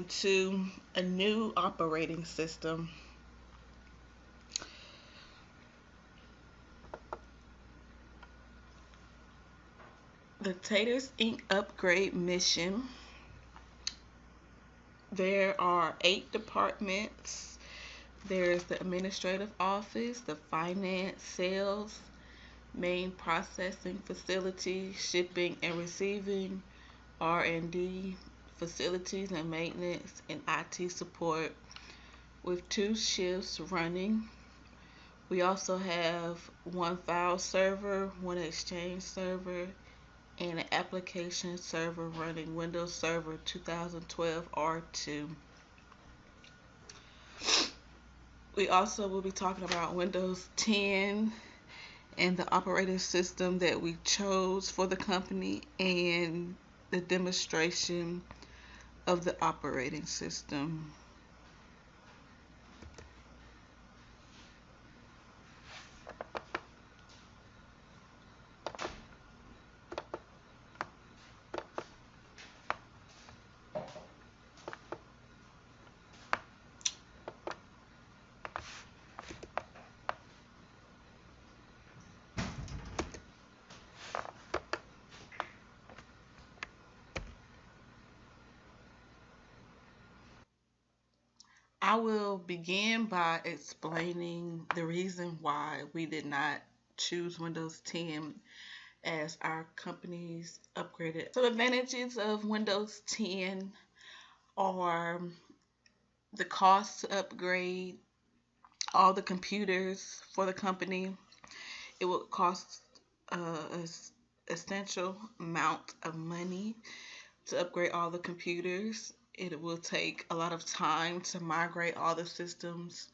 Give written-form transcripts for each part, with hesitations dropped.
into a new operating system. The Taters Inc. upgrade mission. There are 8 departments. There's the administrative office, the finance, sales, main processing facility, shipping and receiving, R&D, facilities and maintenance, and IT support, with 2 shifts running. We also have 1 file server, 1 exchange server, and an application server running Windows Server 2012 R2. We also will be talking about Windows 10 and the operating system that we chose for the company and the demonstration of the operating system. I will begin by explaining the reason why we did not choose Windows 10 as our company's upgraded. Some advantages of Windows 10 are the cost to upgrade all the computers for the company. It will cost a essential amount of money to upgrade all the computers. It will take a lot of time to migrate all the systems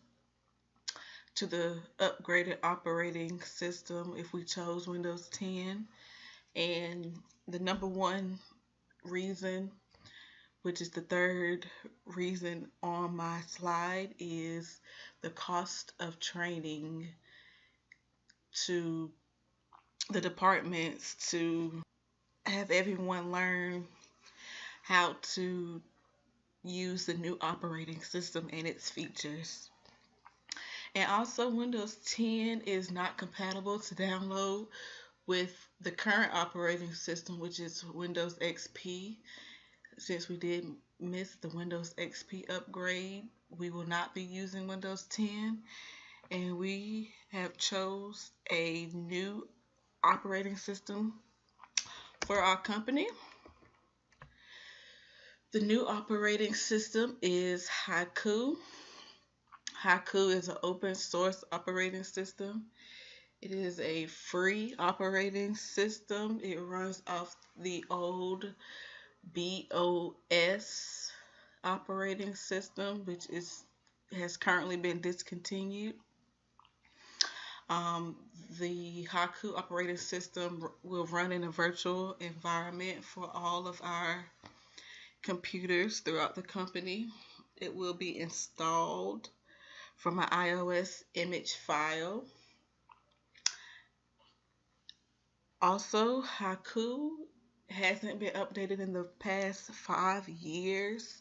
to the upgraded operating system if we chose Windows 10. And the number one reason, which is the third reason on my slide, is the cost of training to the departments to have everyone learn how to use the new operating system and its features. And also, Windows 10 is not compatible to download with the current operating system, which is Windows XP. Since we did miss the Windows XP upgrade, we will not be using Windows 10, and we have chose a new operating system for our company. The new operating system is Haiku. Haiku is an open source operating system. It is a free operating system. It runs off the old BOS operating system, which has currently been discontinued. The Haiku operating system will run in a virtual environment for all of our computers throughout the company. It will be installed from an iOS image file. Also, Haiku hasn't been updated in the past 5 years,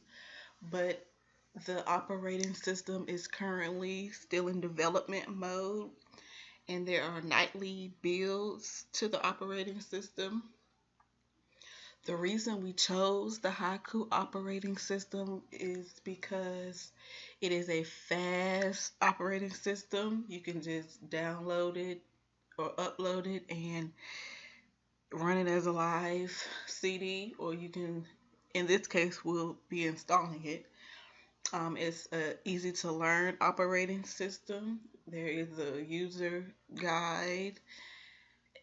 but the operating system is currently still in development mode, and there are nightly builds to the operating system. The reason we chose the Haiku operating system is because it is a fast operating system. You can just download it or upload it and run it as a live CD, or you can, in this case, we'll be installing it. It's an easy to learn operating system. There is a user guide,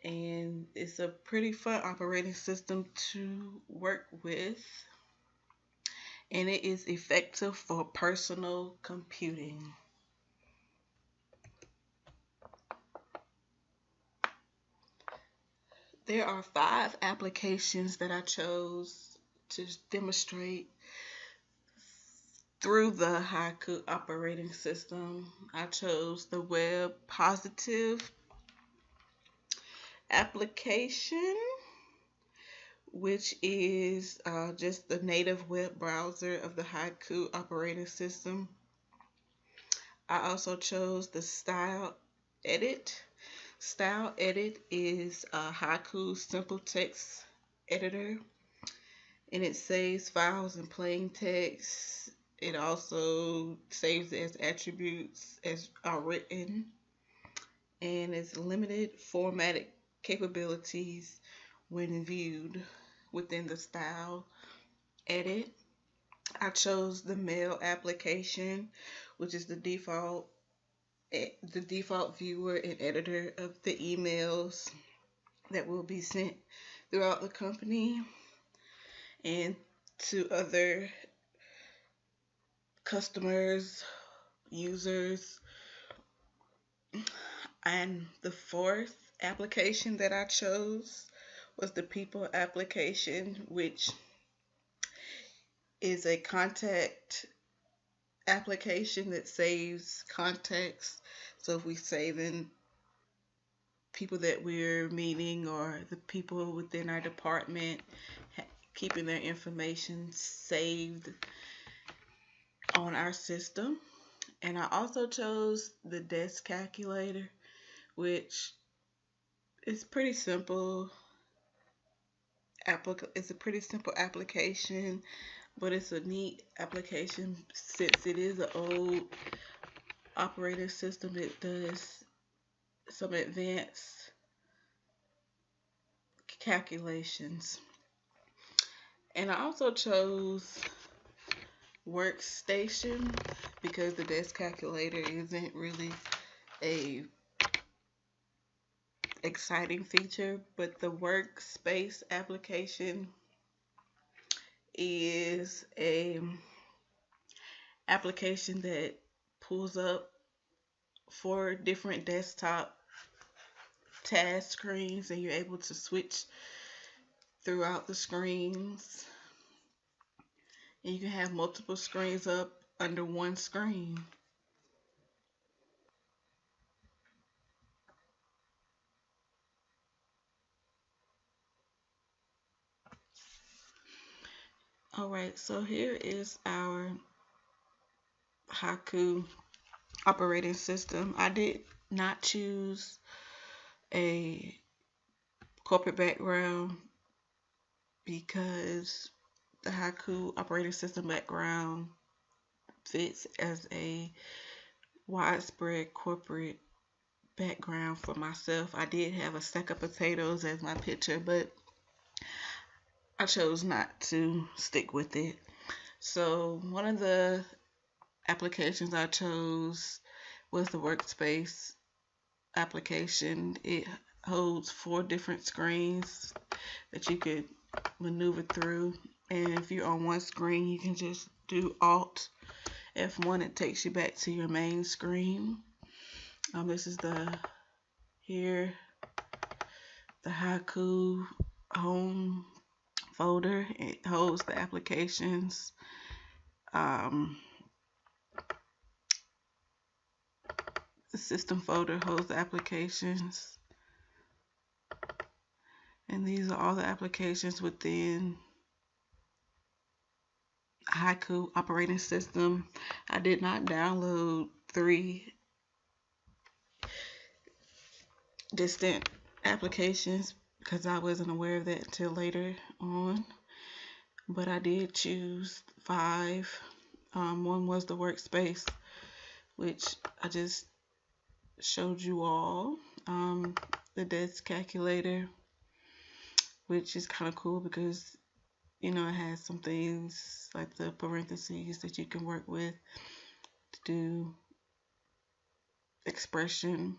and it's a pretty fun operating system to work with, and it is effective for personal computing. There are 5 applications that I chose to demonstrate through the Haiku operating system. I chose the Web Positive application, which is just the native web browser of the Haiku operating system. I also chose the Style Edit. Style Edit is a Haiku simple text editor, and it saves files in plain text. It also saves it as attributes as are written, and it's limited formatted capabilities when viewed within the Style Edit. I chose the mail application, which is the default viewer and editor of the emails that will be sent throughout the company and to other customers, users. And the fourth application that I chose was the people application, which is a contact application that saves contacts. So if we save in people that we're meeting or the people within our department, keeping their information saved on our system. And I also chose the desk calculator, which is pretty simple. It's a pretty simple application, but it's a neat application since it is an old operating system that does some advanced calculations. And I also chose workstation because the desk calculator isn't really a exciting feature, but the workspace application is a application that pulls up 4 different desktop task screens, and you're able to switch throughout the screens, and you can have multiple screens up under one screen. Alright, so here is our Haiku operating system. I did not choose a corporate background because the Haiku operating system background fits as a widespread corporate background for myself. I did have a stack of potatoes as my picture, but I chose not to stick with it. So one of the applications I chose was the workspace application. It holds 4 different screens that you could maneuver through, and if you're on one screen you can just do Alt F1. It takes you back to your main screen. This is the Haiku home folder. It holds the applications. The system folder holds the applications, and these are all the applications within Haiku operating system. I did not download 3 distant applications because I wasn't aware of that until later on, but I did choose 5. One was the workspace, which I just showed you all. The desk calculator, which is kind of cool because it has some things like the parentheses that you can work with to do expression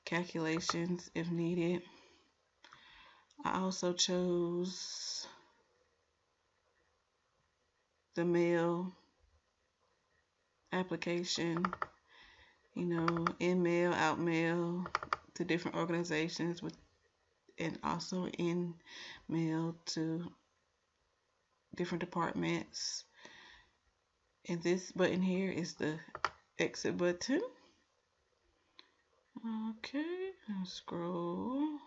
calculations if needed. I also chose the mail application, in mail, out mail to different organizations, and also in mail to different departments. And this button here is the exit button. Okay, scroll.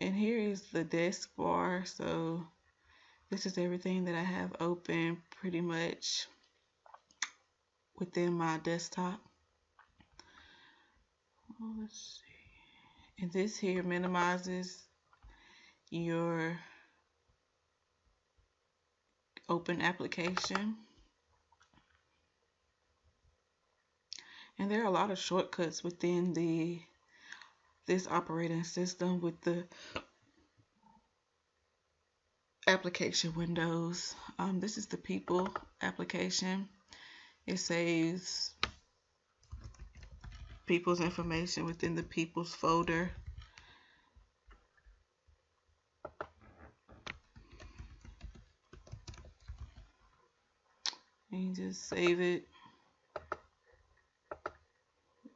And here is the desk bar. So this is everything that I have open pretty much within my desktop. Let's see. And this here minimizes your open application. And there are a lot of shortcuts within this operating system with the application windows. This is the people application. It saves people's information within the people's folder. And you just save it,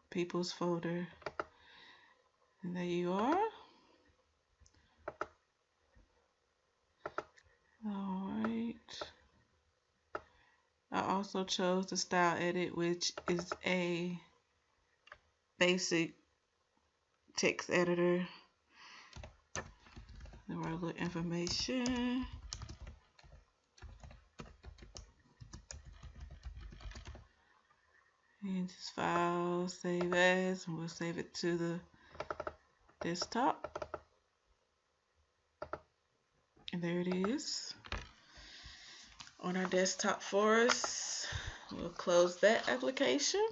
people's folder, and there you are. Alright. I also chose the style edit, which is a basic text editor. The regular information. And just file, save as, and we'll save it to the desktop. And there it is on our desktop for us. We'll close that application.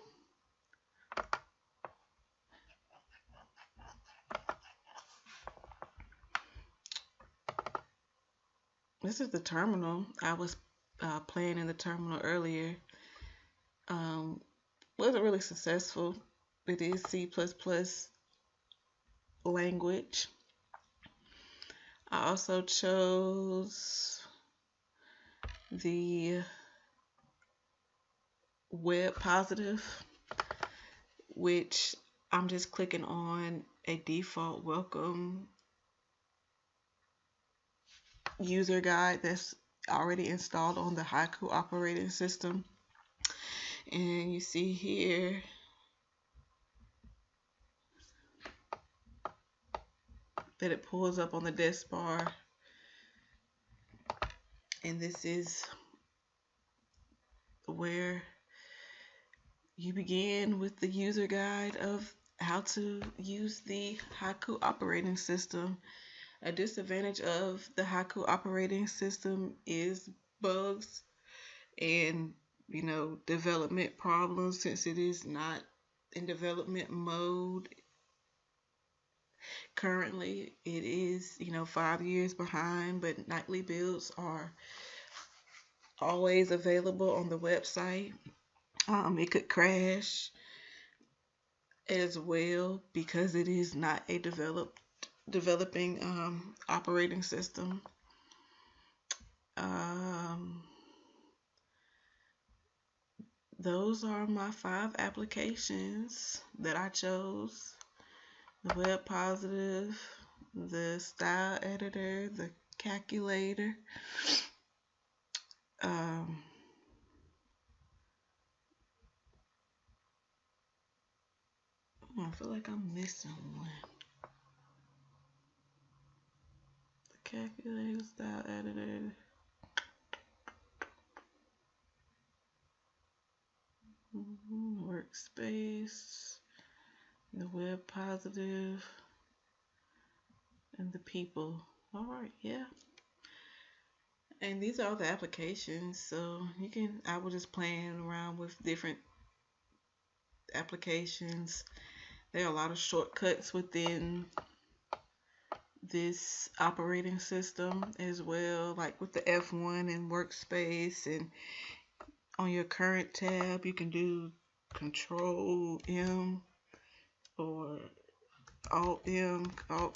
This is the terminal. I was playing in the terminal earlier. Wasn't really successful. It is C++ language. I also chose the web positive, which I'm just clicking on a default welcome user guide that's already installed on the Haiku operating system. And you see here that it pulls up on the desk bar. And this is where you begin with the user guide of how to use the Haiku operating system. A disadvantage of the Haiku operating system is bugs and, development problems, since it is not in development mode currently. It is, 5 years behind, but nightly builds are always available on the website. It could crash as well because it is not a developing operating system. Those are my 5 applications that I chose: the web positive, the style editor, the calculator. I feel like I'm missing one. The calculator, style editor. Workspace, the web positive, and the people. All right, yeah. And these are all the applications, so I was just playing around with different applications. There are a lot of shortcuts within this operating system as well, like with the F1 and workspace, and on your current tab you can do Control M or Alt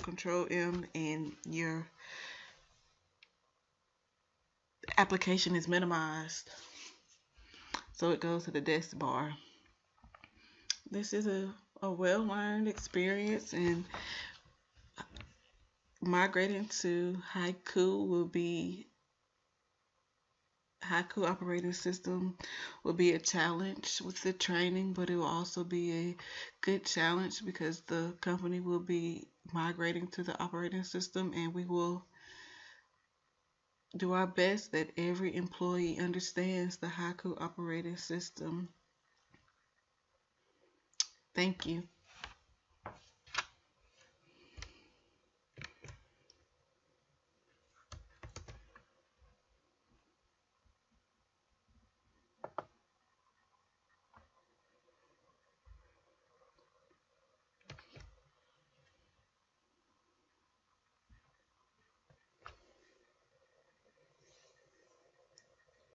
Control M, and your application is minimized, so it goes to the desk bar. This is a well-learned experience, and migrating to Haiku operating system will be a challenge with the training, but it will also be a good challenge because the company will be migrating to the operating system, and we will do our best that every employee understands the Haiku operating system. Thank you.